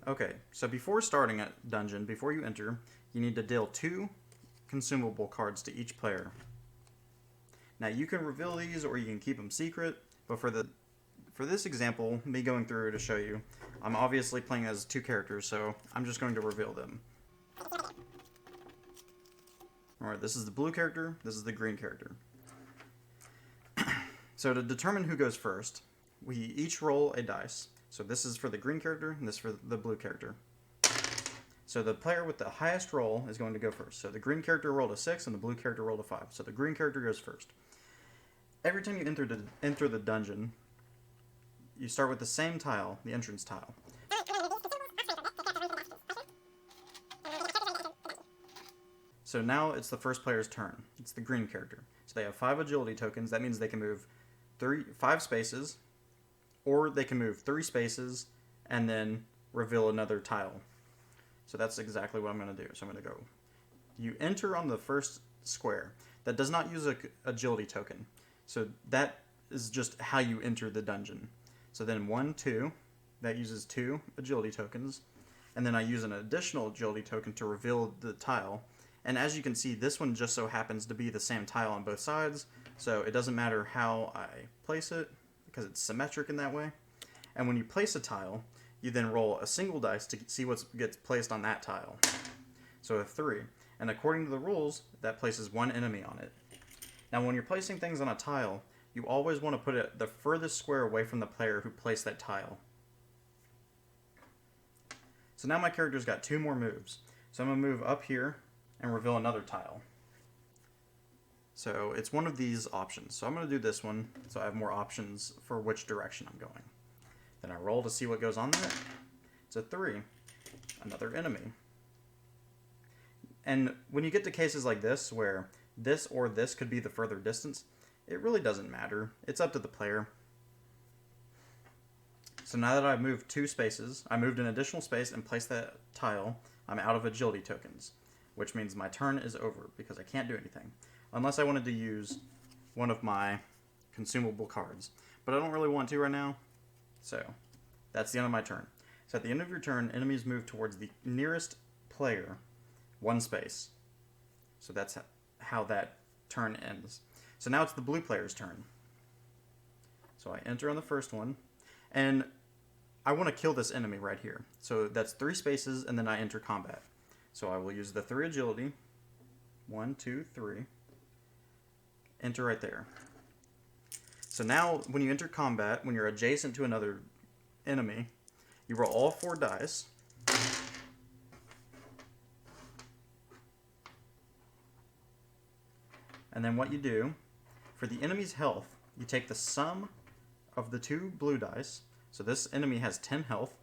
Okay, so before starting a dungeon, before you enter, you need to deal 2 consumable cards to each player. Now you can reveal these or you can keep them secret, but for this example, me going through to show you, I'm obviously playing as 2 characters, so I'm just going to reveal them. Alright, this is the blue character, this is the green character. So to determine who goes first, we each roll a dice. So this is for the green character, and this for the blue character. So the player with the highest roll is going to go first. So the green character rolled a 6, and the blue character rolled a 5. So the green character goes first. Every time you enter the dungeon, you start with the same tile, the entrance tile. So now it's the first player's turn. It's the green character. So they have 5 agility tokens. That means they can move 5 spaces, or they can move 3 spaces and then reveal another tile. So that's exactly what I'm going to do. So I'm going to go. You enter on the first square. That does not use a agility token. So that is just how you enter the dungeon. So then 1, 2, that uses 2 agility tokens. And then I use an additional agility token to reveal the tile. And as you can see, this one just so happens to be the same tile on both sides. So it doesn't matter how I place it, because it's symmetric in that way. And when you place a tile, you then roll a single dice to see what gets placed on that tile. So a 3. And according to the rules, that places 1 enemy on it. Now when you're placing things on a tile, you always want to put it the furthest square away from the player who placed that tile. So now my character's got 2 more moves. So I'm going to move up here and reveal another tile. So it's one of these options. So I'm going to do this one so I have more options for which direction I'm going. Then I roll to see what goes on that. It's a 3. Another enemy. And when you get to cases like this, where this or this could be the further distance, it really doesn't matter. It's up to the player. So now that I've moved 2 spaces, I moved an additional space and placed that tile, I'm out of agility tokens, which means my turn is over because I can't do anything. Unless I wanted to use one of my consumable cards. But I don't really want to right now, so that's the end of my turn. So at the end of your turn, enemies move towards the nearest player 1 space. So that's how that turn ends. So now it's the blue player's turn. So I enter on the first one, and I want to kill this enemy right here. So that's 3 spaces, and then I enter combat. So I will use the 3 agility. 1, 2, 3. Enter right there. So now when you enter combat, when you're adjacent to another enemy, you roll all 4 dice. And then what you do, for the enemy's health, you take the sum of the 2 blue dice. So this enemy has 10 health.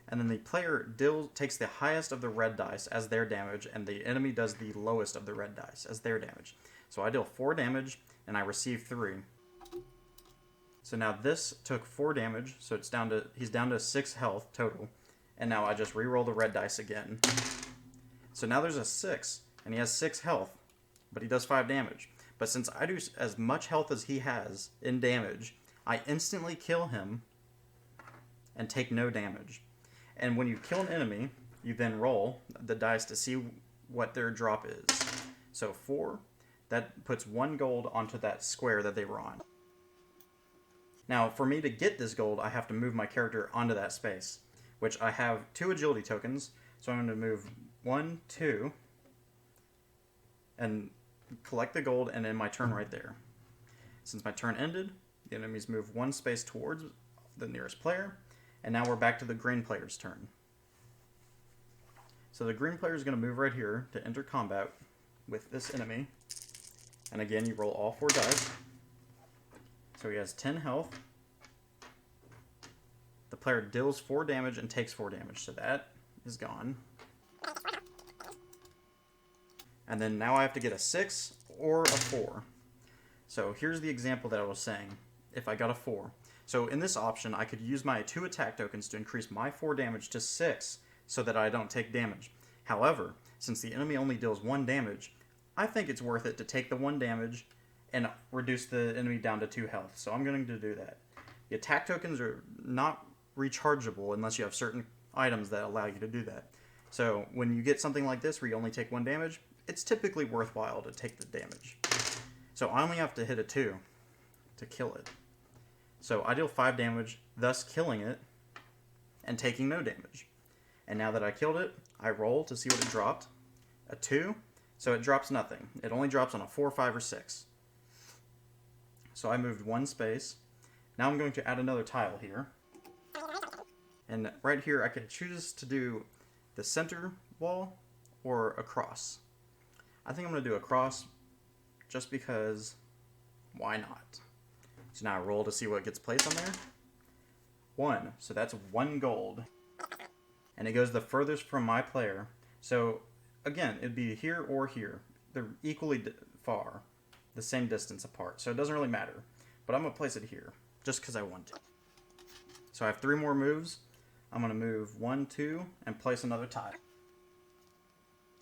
And then the player takes the highest of the red dice as their damage, and the enemy does the lowest of the red dice as their damage. So I deal 4 damage, and I receive 3. So now this took 4 damage, so he's down to 6 health total. And now I just re-roll the red dice again. So now there's a 6, and he has 6 health, but he does 5 damage. But since I do as much health as he has in damage, I instantly kill him and take no damage. And when you kill an enemy, you then roll the dice to see what their drop is. So 4, that puts 1 gold onto that square that they were on. Now, for me to get this gold, I have to move my character onto that space, which I have 2 agility tokens. So I'm going to move 1, 2, and collect the gold, and end my turn right there. Since my turn ended, the enemies move 1 space towards the nearest player. And now we're back to the green player's turn. So the green player is going to move right here to enter combat with this enemy. And again, you roll all 4 dice. So he has 10 health. The player deals 4 damage and takes 4 damage, so that is gone. And then now I have to get a 6 or a 4. So here's the example that I was saying, if I got a 4. So in this option, I could use my 2 attack tokens to increase my 4 damage to 6 so that I don't take damage. However, since the enemy only deals 1 damage, I think it's worth it to take the 1 damage and reduce the enemy down to 2 health. So I'm going to do that. The attack tokens are not rechargeable unless you have certain items that allow you to do that. So when you get something like this where you only take 1 damage, it's typically worthwhile to take the damage. So I only have to hit a 2 to kill it. So I deal 5 damage, thus killing it and taking no damage. And now that I killed it, I roll to see what it dropped. A 2, so it drops nothing. It only drops on a 4, 5, or 6. So I moved 1 space. Now I'm going to add another tile here. And right here I can choose to do the center wall or a cross. I think I'm going to do a cross just because why not? So now I roll to see what gets placed on there. 1, so that's 1 gold. And it goes the furthest from my player. So again, it'd be here or here. They're equally far, the same distance apart. So it doesn't really matter. But I'm going to place it here just because I want to. So I have 3 more moves. I'm going to move 1, 2, and place another tile.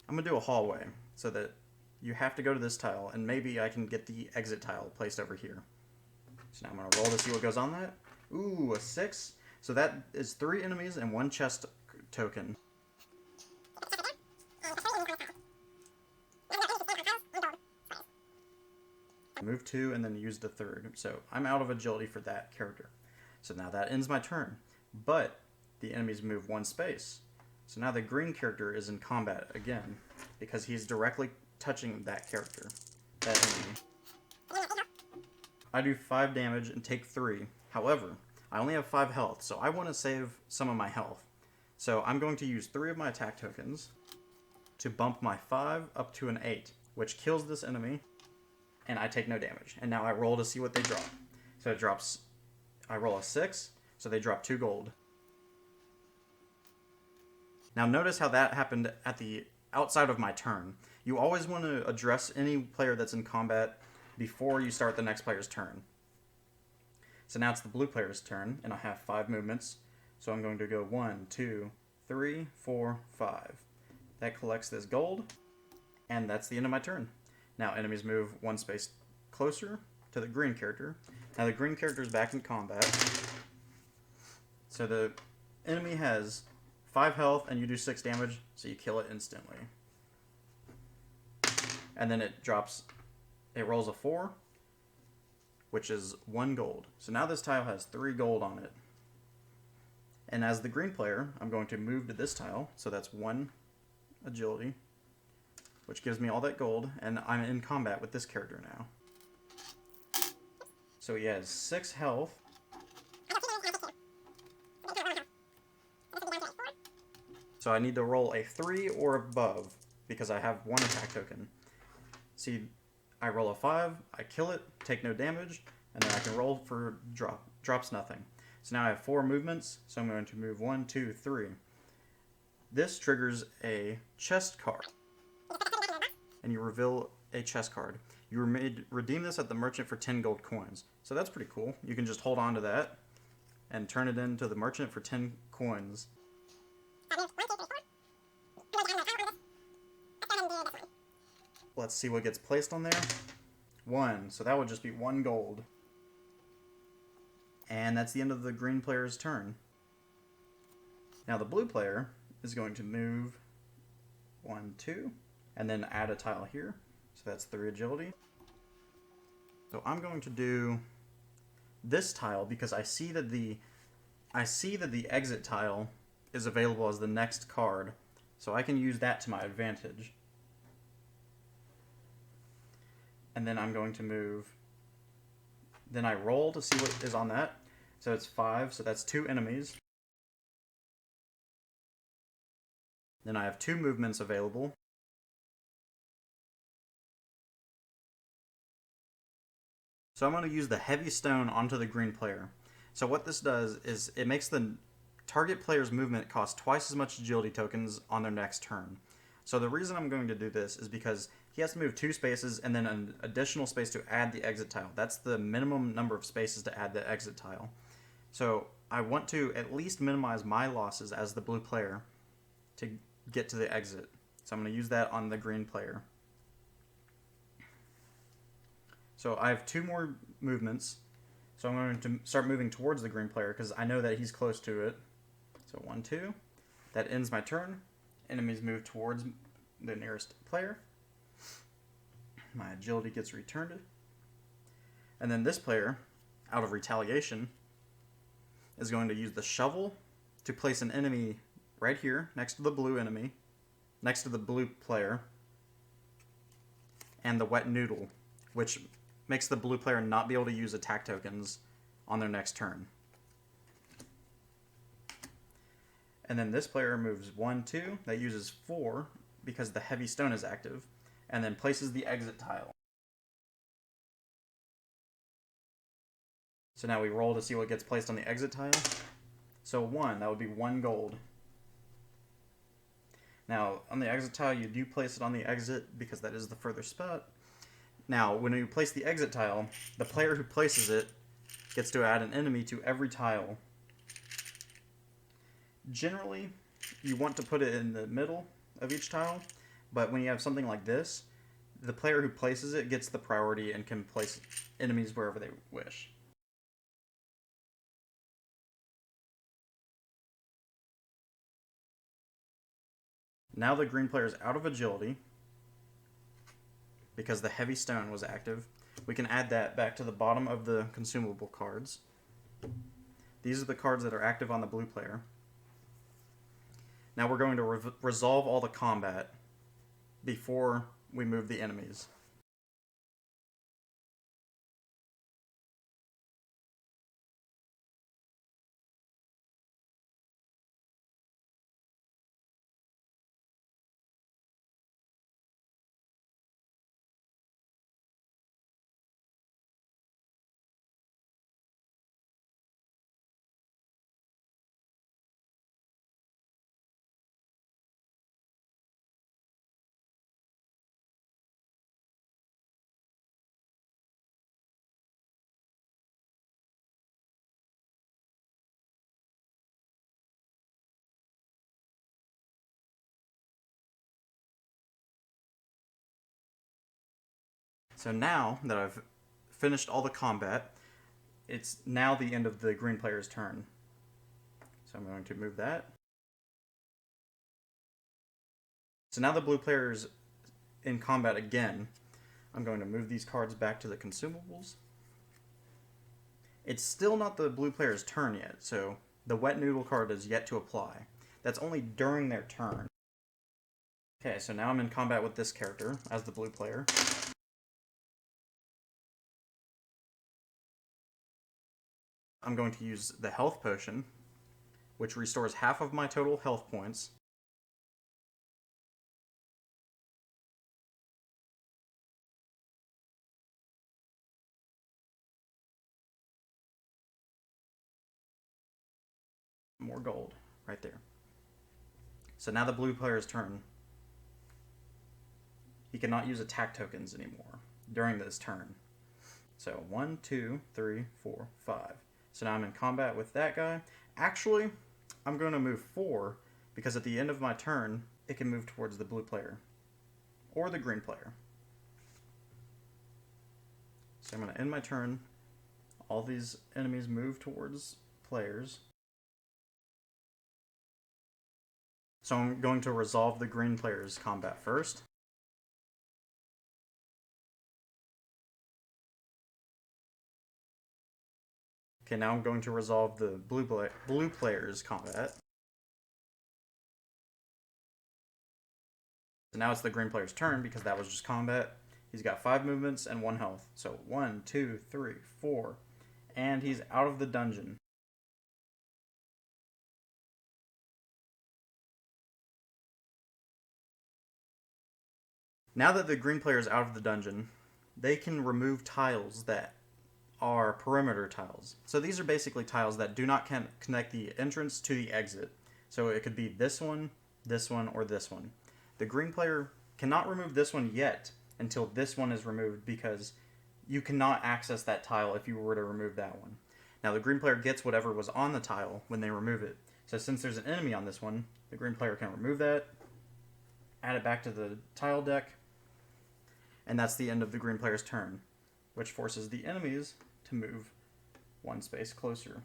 I'm going to do a hallway so that you have to go to this tile, and maybe I can get the exit tile placed over here. So now I'm going to roll to see what goes on that. Ooh, a 6. So that is 3 enemies and 1 chest token. Move 2 and then use the 3rd. So I'm out of agility for that character. So now that ends my turn. But the enemies move 1 space. So now the green character is in combat again because he's directly touching that character, that enemy. I do 5 damage and take 3. However, I only have 5 health, so I want to save some of my health. So I'm going to use 3 of my attack tokens to bump my 5 up to an 8, which kills this enemy, and I take no damage. And now I roll to see what they drop. So it drops, I roll a 6, so they drop 2 gold. Now notice how that happened at the outside of my turn. You always want to address any player that's in combat before you start the next player's turn. So now it's the blue player's turn, and I have 5 movements. So I'm going to go 1, 2, 3, 4, 5. That collects this gold, and that's the end of my turn. Now enemies move 1 space closer to the green character. Now the green character is back in combat. So the enemy has 5 health, and you do 6 damage, so you kill it instantly. And then it rolls a 4, which is 1 gold. So now this tile has 3 gold on it. And as the green player, I'm going to move to this tile, so that's 1 agility, which gives me all that gold, and I'm in combat with this character now. So he has 6 health. So I need to roll a 3 or above, because I have 1 attack token. See, I roll a 5, I kill it, take no damage, and then I can roll for drops nothing. So now I have 4 movements, so I'm going to move 1, 2, 3. This triggers a chest card, and you reveal a chest card. You redeem this at the merchant for 10 gold coins. So that's pretty cool. You can just hold on to that and turn it into the merchant for 10 coins. Let's see what gets placed on there. 1, so that would just be 1 gold. And that's the end of the green player's turn. Now the blue player is going to move 1, 2, and then add a tile here. So that's 3 agility. So I'm going to do this tile because I see that the exit tile is available as the next card. So I can use that to my advantage. And then I'm going to move, then I roll to see what is on that. So it's 5, so that's 2 enemies. Then I have 2 movements available. So I'm going to use the heavy stone onto the green player. So what this does is it makes the target player's movement cost twice as much agility tokens on their next turn. So the reason I'm going to do this is because he has to move 2 spaces and then an additional space to add the exit tile. That's the minimum number of spaces to add the exit tile. So I want to at least minimize my losses as the blue player to get to the exit. So I'm going to use that on the green player. So I have 2 more movements. So I'm going to start moving towards the green player because I know that he's close to it. So 1, 2. That ends my turn. Enemies move towards the nearest player. My agility gets returned. And then this player, out of retaliation, is going to use the shovel to place an enemy right here next to the blue enemy, next to the blue player, and the wet noodle, which makes the blue player not be able to use attack tokens on their next turn. And then this player moves 1, 2, that uses 4 because the heavy stone is active, and then places the exit tile. So now we roll to see what gets placed on the exit tile. So 1, that would be 1 gold. Now, on the exit tile, you do place it on the exit because that is the further spot. Now, when you place the exit tile, the player who places it gets to add an enemy to every tile. Generally, you want to put it in the middle of each tile, but when you have something like this, the player who places it gets the priority and can place enemies wherever they wish. Now the green player is out of agility because the heavy stone was active. We can add that back to the bottom of the consumable cards. These are the cards that are active on the blue player. Now we're going to resolve all the combat before we move the enemies. So now that I've finished all the combat, it's now the end of the green player's turn. So I'm going to move that. So now the blue player is in combat again. I'm going to move these cards back to the consumables. It's still not the blue player's turn yet, so the wet noodle card is yet to apply. That's only during their turn. Okay, so now I'm in combat with this character as the blue player. I'm going to use the health potion, which restores half of my total health points. More gold right there. So now the blue player's turn. He cannot use attack tokens anymore during this turn. So 1, 2, 3, 4, 5. So now I'm in combat with that guy. Actually, I'm going to move 4 because at the end of my turn, it can move towards the blue player or the green player. So I'm going to end my turn. All these enemies move towards players. So I'm going to resolve the green player's combat first. Okay, now I'm going to resolve the blue player's combat. So now it's the green player's turn because that was just combat. He's got 5 movements and 1 health. So 1, 2, 3, 4. And he's out of the dungeon. Now that the green player is out of the dungeon, they can remove tiles that are perimeter tiles. So these are basically tiles that do not connect the entrance to the exit. So it could be this one, or this one. The green player cannot remove this one yet until this one is removed because you cannot access that tile if you were to remove that one. Now the green player gets whatever was on the tile when they remove it. So since there's an enemy on this one, the green player can remove that, add it back to the tile deck, and that's the end of the green player's turn, which forces the enemies to move 1 space closer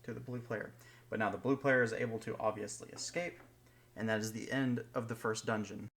to the blue player. But now the blue player is able to obviously escape and that is the end of the first dungeon.